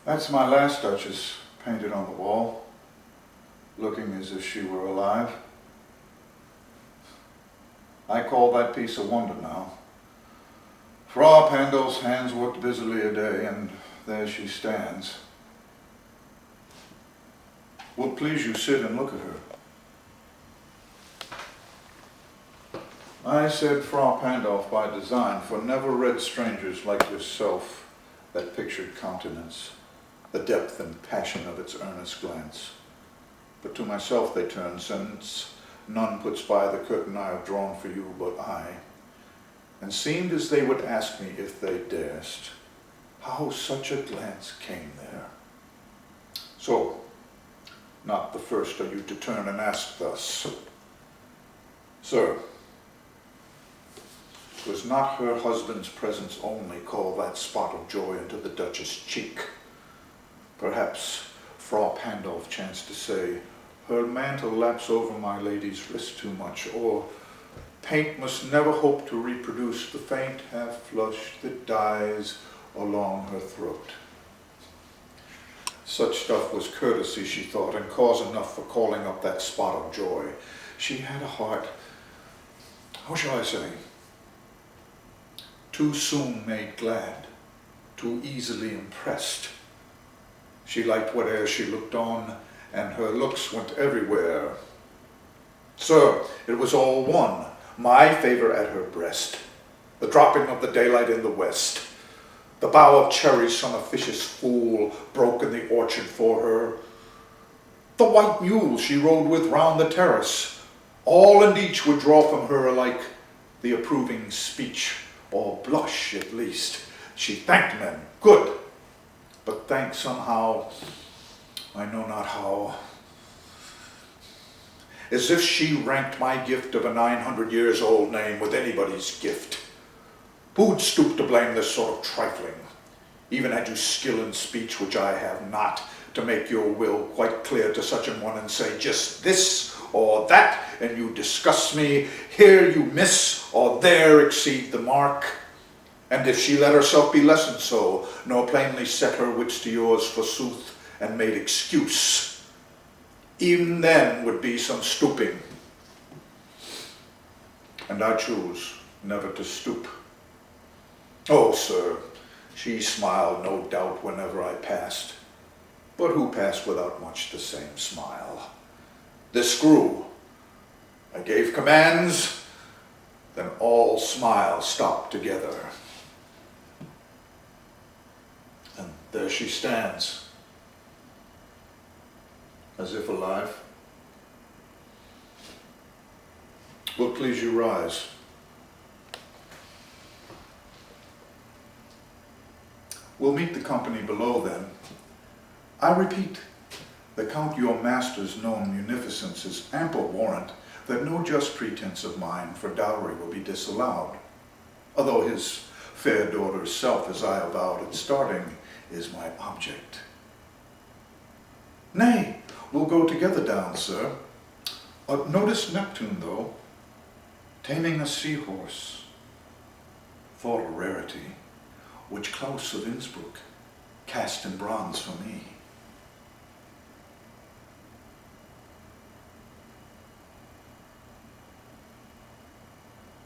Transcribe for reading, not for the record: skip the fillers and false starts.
That's my Last Duchess, painted on the wall, looking as if she were alive. I call that piece a wonder now. Frau Pandolf's hands worked busily a day, and there she stands. Will please you sit and look at her. I said Frau Pandolf by design, for never read strangers like yourself that pictured countenance, the depth and passion of its earnest glance. But to myself they turn, since none puts by the curtain I have drawn for you but I, and seemed as they would ask me if they darest, how such a glance came there. So, not the first are you to turn and ask thus. Sir, was not her husband's presence only call that spot of joy into the Duchess' cheek? Perhaps Frau Pandolf chanced to say, her mantle laps over my lady's wrist too much, or paint must never hope to reproduce the faint half-flush that dies along her throat. Such stuff was courtesy, she thought, and cause enough for calling up that spot of joy. She had a heart, how shall I say, too soon made glad, too easily impressed. She liked whate'er she looked on, and her looks went everywhere. Sir, it was all one, my favor at her breast, the dropping of the daylight in the west, the bough of cherries some officious fool broke in the orchard for her, the white mule she rode with round the terrace, all and each would draw from her alike the approving speech, or blush at least. She thanked men, good, but thanked somehow, I know not how, as if she ranked my gift of a 900 years old name with anybody's gift. Who'd stoop to blame this sort of trifling, even had you skill in speech which I have not, to make your will quite clear to such an one and say just this or that, and you discuss me, here you miss, or there exceed the mark. And if she let herself be lessoned so, nor plainly set her wits to yours forsooth, and made excuse, even then would be some stooping. And I choose never to stoop. Oh, sir, she smiled, no doubt, whenever I passed, but who passed without much the same smile? This grew. I gave commands, then all smiles stopped together. And there she stands, as if alive. Will please you rise. We'll meet the company below then. I repeat, the Count your master's known munificence is ample warrant that no just pretense of mine for dowry will be disallowed, although his fair daughter's self, as I avowed at starting, is my object. Nay, we'll go together down, sir. Notice Neptune, though, taming a seahorse, thought a rarity, which Klaus of Innsbruck cast in bronze for me.